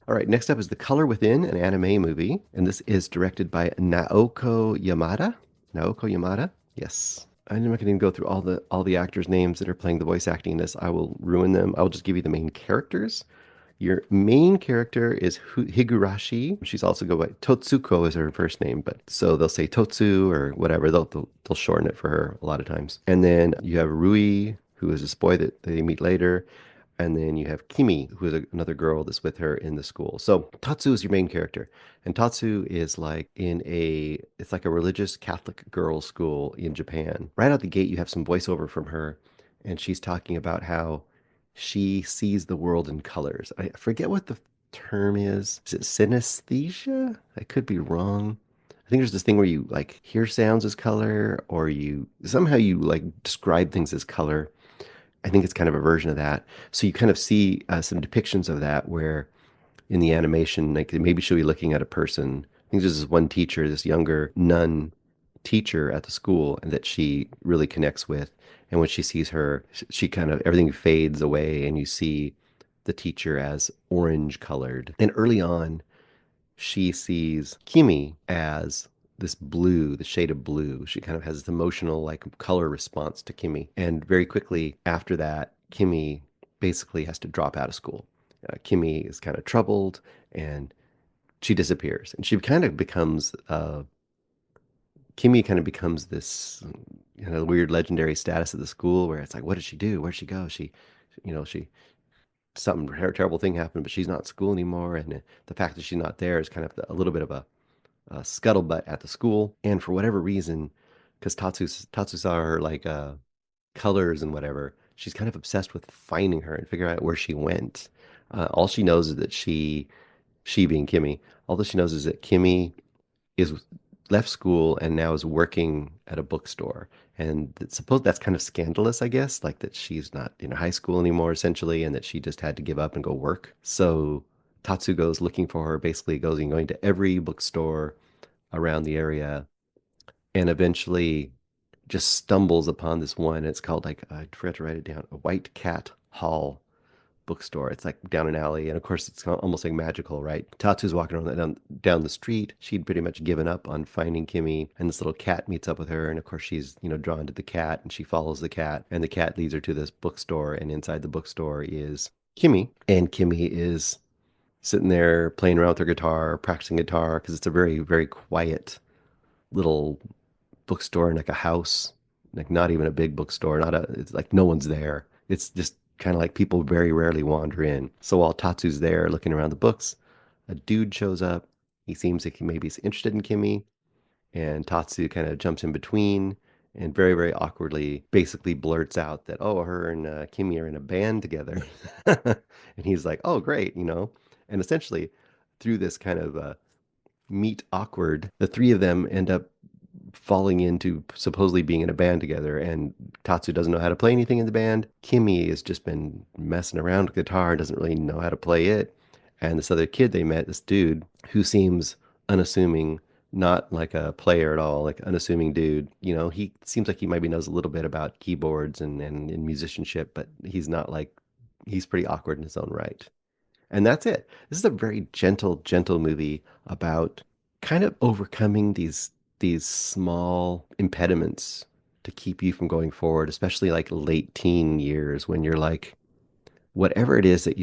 All right, next up is The Color Within, an anime movie, and this is directed by Naoko Yamada. Naoko Yamada? Yes. I'm not going to go through all the actors' names that are playing the voice acting in this. I will ruin them. I'll just give you the main characters. Your main character is Higurashi. She's also go by Totsuko is her first name, but so they'll say Totsu or whatever. They'll shorten it for her a lot of times. And then you have Rui, who is this boy that they meet later. And then you have Kimi, who is another girl that's with her in the school. So Tatsu is your main character. And Tatsu is like it's like a religious Catholic girls' school in Japan. Right out the gate, you have some voiceover from her, and she's talking about how she sees the world in colors. I forget what the term is. Is it synesthesia? I could be wrong. I think there's this thing where you like hear sounds as color, or you somehow you like describe things as color. I think it's kind of a version of that. So you kind of see some depictions of that where in the animation, like maybe she'll be looking at a person. I think there's this one teacher, this younger nun teacher at the school, and that she really connects with. And when she sees her, she kind of everything fades away, and you see the teacher as orange colored. And early on, she sees Kimi as this blue, the shade of blue. She kind of has this emotional, like color response to Kimi. And very quickly after that, Kimi basically has to drop out of school. Kimi is kind of troubled and she disappears. And she kind of becomes, Kimi kind of becomes this weird legendary status at the school where it's like, what did she do? Where'd she go? She something terrible thing happened, but she's not at school anymore. And the fact that she's not there is kind of a little bit of a scuttlebutt at the school. And for whatever reason, because Tatsu saw her like colors and whatever, she's kind of obsessed with finding her and figuring out where she went. All she knows is that she being Kimi, all that she knows is that Kimi is left school and now is working at a bookstore. And suppose that's kind of scandalous, I guess, like that she's not in high school anymore, essentially, and that she just had to give up and go work. So Tatsu goes looking for her, basically goes and going to every bookstore around the area, and eventually just stumbles upon this one. It's called like I forgot to write it down, a White Cat Hall bookstore. It's like down an alley, and of course, it's almost like magical, right? Tatsu's walking around down the street. She'd pretty much given up on finding Kimi, and this little cat meets up with her, and of course, she's drawn to the cat, and she follows the cat, and the cat leads her to this bookstore, and inside the bookstore is Kimi, and Kimi is sitting there playing around with her guitar, practicing guitar, because it's a very, very quiet little bookstore in like a house, like not even a big bookstore, not a, it's like no one's there. It's just kind of like people very rarely wander in. So while Tatsu's there looking around the books, a dude shows up. He seems like he maybe is interested in Kimi, and Tatsu kind of jumps in between and very, very awkwardly basically blurts out that, oh, her and Kimi are in a band together. And he's like, oh, great. And essentially, through this kind of meet awkward, the three of them end up falling into supposedly being in a band together. And Tatsu doesn't know how to play anything in the band. Kimi has just been messing around with guitar, doesn't really know how to play it. And this other kid they met, this dude who seems unassuming, not like a player at all, like unassuming dude. He seems like he maybe knows a little bit about keyboards and musicianship, but he's pretty awkward in his own right. And that's it. This is a very gentle, gentle movie about kind of overcoming these small impediments to keep you from going forward, especially like late teen years when you're like, whatever it is that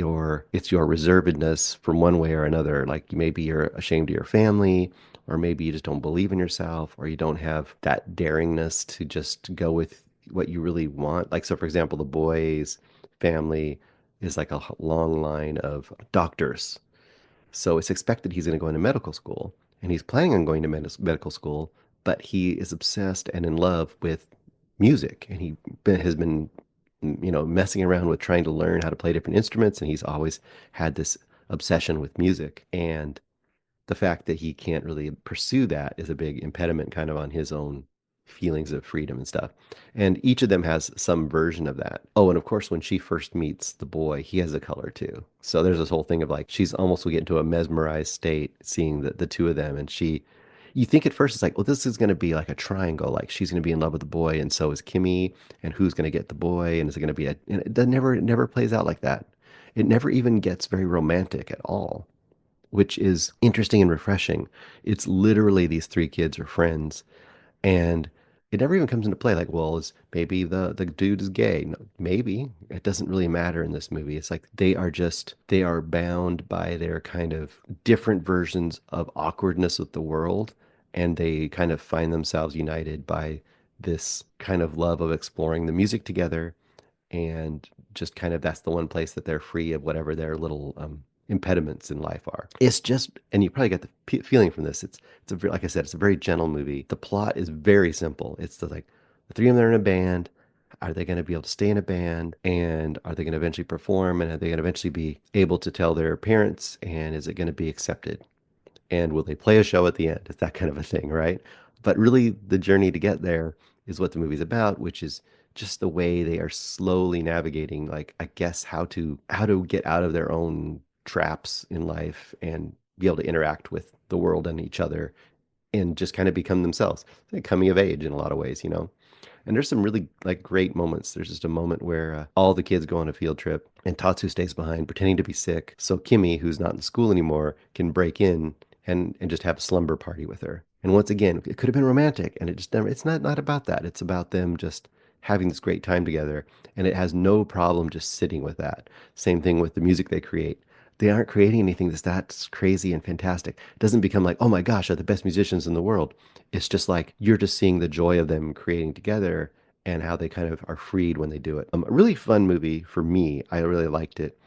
it's your reservedness from one way or another. Like maybe you're ashamed of your family, or maybe you just don't believe in yourself, or you don't have that daringness to just go with what you really want. Like, so for example, the boy's family is like a long line of doctors. So it's expected he's going to go into medical school, and he's planning on going to medical school, but he is obsessed and in love with music, and has been, messing around with trying to learn how to play different instruments, and he's always had this obsession with music. And the fact that he can't really pursue that is a big impediment kind of on his own feelings of freedom and stuff. And each of them has some version of that. Oh, and of course, when she first meets the boy, he has a color too. So there's this whole thing of like, she's almost will get into a mesmerized state seeing the two of them. And you think at first it's like, well, this is going to be like a triangle. Like she's going to be in love with the boy, and so is Kimi. And who's going to get the boy? And is it going to be and it never plays out like that. It never even gets very romantic at all. which is interesting and refreshing. It's literally these three kids are friends, and it never even comes into play like, well, is maybe the dude is gay. No, maybe. It doesn't really matter in this movie. It's like they are bound by their kind of different versions of awkwardness with the world, and they kind of find themselves united by this kind of love of exploring the music together, and just kind of that's the one place that they're free of whatever their little impediments in life are. It's just, and you probably get the feeling from this. It's a like I said, it's a very gentle movie. The plot is very simple. It's like the three of them are in a band. Are they going to be able to stay in a band? And are they going to eventually perform? And are they going to eventually be able to tell their parents? And is it going to be accepted? And will they play a show at the end? It's that kind of a thing, right? But really, the journey to get there is what the movie's about, which is just the way they are slowly navigating, like I guess how to get out of their own traps in life and be able to interact with the world and each other and just kind of become themselves. Like coming of age in a lot of ways, you know. And there's some really like great moments. There's just a moment where all the kids go on a field trip and Tatsu stays behind pretending to be sick. So Kimi, who's not in school anymore, can break in and just have a slumber party with her. And once again, it could have been romantic, and it just never, it's not about that. It's about them just having this great time together, and it has no problem just sitting with that. Same thing with the music they create. They aren't creating anything that's crazy and fantastic. It doesn't become like, oh my gosh, they're the best musicians in the world. It's just like you're just seeing the joy of them creating together and how they kind of are freed when they do it. A really fun movie for me. I really liked it.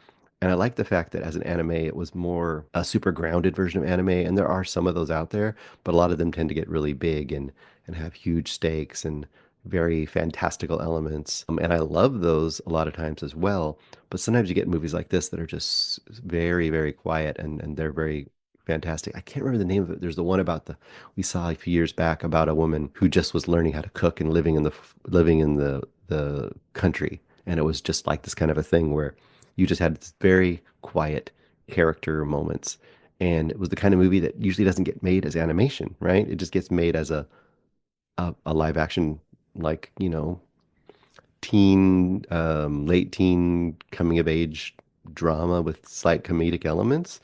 And I like the fact that as an anime, it was more a super grounded version of anime. And there are some of those out there, but a lot of them tend to get really big and have huge stakes and very fantastical elements. And I love those a lot of times as well. But sometimes you get movies like this that are just very, very quiet and they're very fantastic. I can't remember the name of it. There's the one about we saw a few years back about a woman who just was learning how to cook and living in the country. And it was just like this kind of a thing where you just had this very quiet character moments. And it was the kind of movie that usually doesn't get made as animation, right? It just gets made as a live action, like, you know, late teen coming of age drama with slight comedic elements,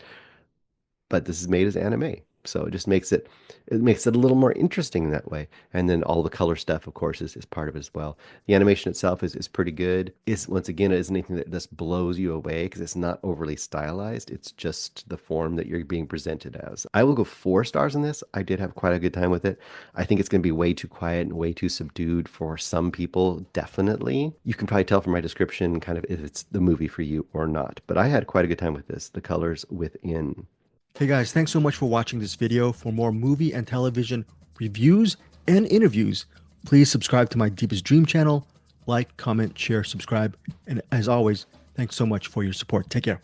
but this is made as anime. So it makes it a little more interesting in that way. And then all the color stuff, of course, is part of it as well. The animation itself is pretty good. Is once again, it isn't anything that just blows you away because it's not overly stylized. It's just the form that you're being presented as. I will go 4 stars in this. I did have quite a good time with it. I think it's going to be way too quiet and way too subdued for some people, definitely. You can probably tell from my description kind of if it's the movie for you or not. But I had quite a good time with this. The colors within. Hey guys, thanks so much for watching this video. For more movie and television reviews and interviews, please subscribe to my Deepest Dream channel. Like, comment, share, subscribe. And as always, thanks so much for your support. Take care.